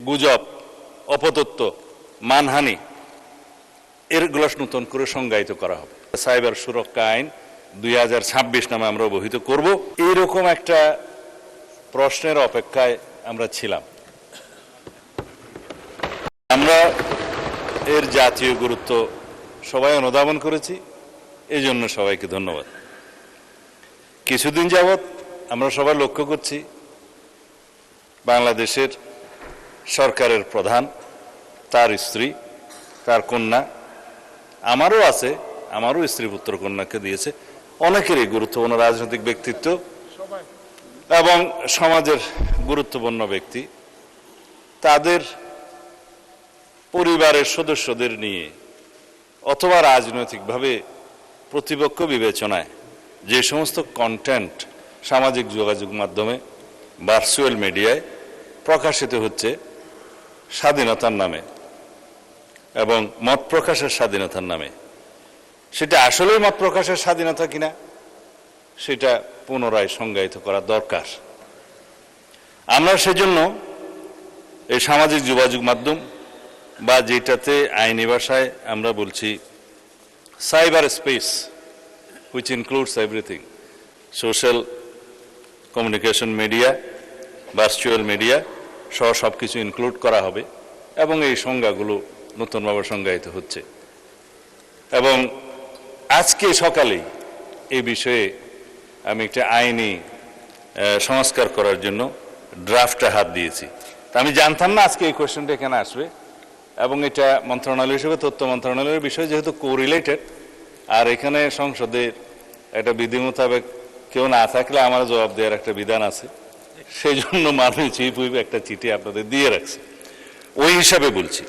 গুজব, অপতথ্য, মানহানি এরগুলো নতুন করে সংজ্ঞায়িত করা হবে। সাইবার সুরক্ষা আইন 2026 নামে আমরা অবহিত করব। এইরকম একটা প্রশ্নের অপেক্ষায় আমরা ছিলাম। আমরা এর জাতীয় গুরুত্ব সবাই অনুধাবন করেছি, এই জন্য সবাইকে ধন্যবাদ। কিছুদিন যাবৎ আমরা সবাই লক্ষ্য করছি বাংলাদেশের সরকারের প্রধান, তার স্ত্রী, তার কন্যা, আমারও আছে, আমারও স্ত্রী পুত্র কন্যাকে দিয়েছে, অনেকেরই গুরুত্বপূর্ণ রাজনৈতিক ব্যক্তিত্ব এবং সমাজের গুরুত্বপূর্ণ ব্যক্তি তাদের পরিবারের সদস্যদের নিয়ে অথবা রাজনৈতিকভাবে প্রতিপক্ষ বিবেচনায় যে সমস্ত কন্টেন্ট সামাজিক যোগাযোগ মাধ্যমে, ভার্চুয়াল মিডিয়ায় প্রকাশিত হচ্ছে স্বাধীনতার নামে এবং মত প্রকাশের স্বাধীনতার নামে, সেটা আসলেই মত প্রকাশের স্বাধীনতা কিনা সেটা পুনরায় সংজ্ঞায়িত করা দরকার। আমরা সেজন্য এই সামাজিক যোগাযোগ মাধ্যম বা যেটাতে আইনি ভাষায় আমরা বলছি cyber space, which includes everything, social communication media, virtual media সহ সব কিছু ইনক্লুড করা হবে এবং এই সংজ্ঞাগুলো নতুনভাবে সংজ্ঞায়িত হচ্ছে। এবং আজকে সকালেই এই বিষয়ে আমি একটা আইনি সংস্কার করার জন্য ড্রাফটে হাত দিয়েছি। আমি জানতাম না আজকে এই কোয়েশ্চেনটা এখানে আসবে, এবং এটা মন্ত্রণালয় হিসেবে তথ্য মন্ত্রণালয়ের বিষয় যেহেতু কোরিলেটেড, আর এখানে সংসদের একটা বিধি মোতাবেক কেউ না থাকলে আমার জবাব দেওয়ার একটা বিধান আছে, সেই জন্য মাননীয় চিফ হুইপ একটা চিঠি আপনাদের দিয়ে রাখছে। ওই হিসাবে বলছি,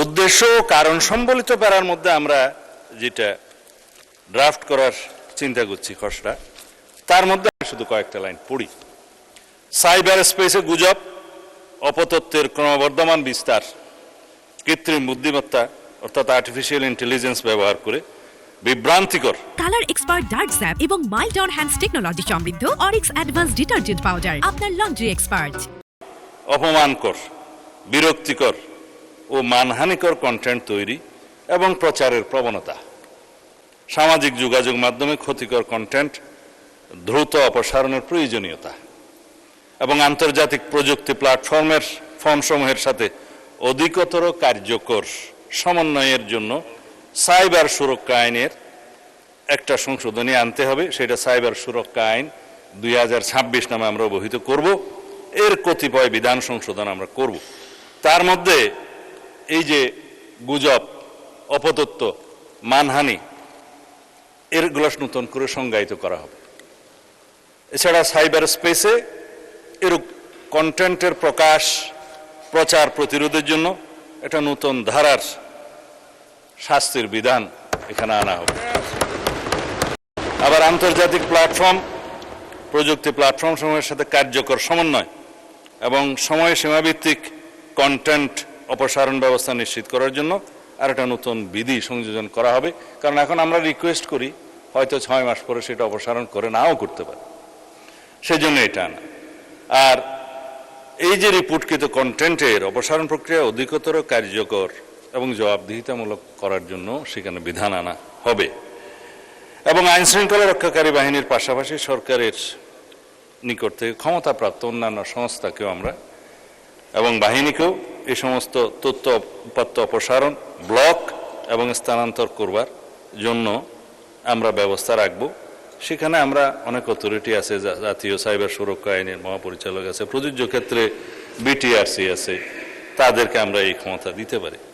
উদ্দেশ্য ও কারণ সম্বলিত প্যারার মধ্যে আমরা যেটা ড্রাফট করার চিন্তা করছি খসড়া, তার মধ্যে শুধু কয়েকটা লাইন পড়ি। সাইবার স্পেসে গুজব, অপতথ্যের ক্রমবর্ধমান বিস্তার, কৃত্রিম বুদ্ধিমত্তা অর্থাৎ আর্টিফিশিয়াল ইন্টেলিজেন্স ব্যবহার করে বিভ্রান্তিকর কালার এক্সপার্ট ডার্ক স্যাপ এবং মাইল্ড অন হ্যান্ডস টেকনোলজি সমৃদ্ধ অরিক্স অ্যাডভান্স ডিটারজেন্ট পাউডার আপনার লন্ড্রি এক্সপার্ট। অপমানকর, বিরক্তিকর ও মানহানিকর কন্টেন্ট তৈরি এবং প্রচারের প্রবণতা, সামাজিক যোগাযোগ মাধ্যমে ক্ষতিকর কন্টেন্ট দ্রুত অপসারণের প্রয়োজনীয়তা এবং আন্তর্জাতিক প্রযুক্তি প্ল্যাটফর্মের ফর্মসমূহের সাথে অধিকতর কার্যকর সমন্বয়ের জন্য সাইবার সুরক্ষা আইনের একটা সংশোধনী আনতে হবে। সেটা সাইবার সুরক্ষা আইন 2026 নামে আমরা অবহিত করব। এর কতিপয় বিধান সংশোধন আমরা করব। তার মধ্যে এই যে গুজব, অপতথ্য, মানহানি এরগুলো নতুন করে সংজ্ঞায়িত করা হবে। এছাড়া সাইবার স্পেসে এর কন্টেন্টের প্রকাশ, প্রচার প্রতিরোধের জন্য একটা নতুন ধারার শাস্তির বিধান এখানে আনা হবে। আবার আন্তর্জাতিক প্ল্যাটফর্ম, প্রযুক্তি প্ল্যাটফর্ম সমূহের সাথে কার্যকর সমন্বয় এবং সময় সীমাভিত্তিক কন্টেন্ট অপসারণ ব্যবস্থা নিশ্চিত করার জন্য আর একটা নতুন বিধি সংযোজন করা হবে। কারণ এখন আমরা রিকোয়েস্ট করি, হয়তো 6 মাস পরে সেটা অপসারণ করে নাও করতে পারে, সেজন্য এটা আনা। আর এই যে রিপোর্টকৃত কন্টেন্টের অপসারণ প্রক্রিয়া অধিকতর কার্যকর এবং জবাবদিহিতামূলক করার জন্য সেখানে বিধান আনা হবে। এবং আইন শৃঙ্খলা রক্ষাকারী বাহিনীর পাশাপাশি সরকারের নিকট থেকে ক্ষমতাপ্রাপ্ত অন্যান্য সংস্থাকেও আমরা এবং বাহিনীকেও এই সমস্ত তথ্য উপাত্ত অপসারণ, ব্লক এবং স্থানান্তর করবার জন্য আমরা ব্যবস্থা রাখব। সেখানে আমরা অনেক অথরিটি আছে, জাতীয় সাইবার সুরক্ষা আইনের মহাপরিচালক আছে, প্রযোজ্য ক্ষেত্রে বিটিআরসি আছে, তাদেরকে আমরা এই ক্ষমতা দিতে পারি।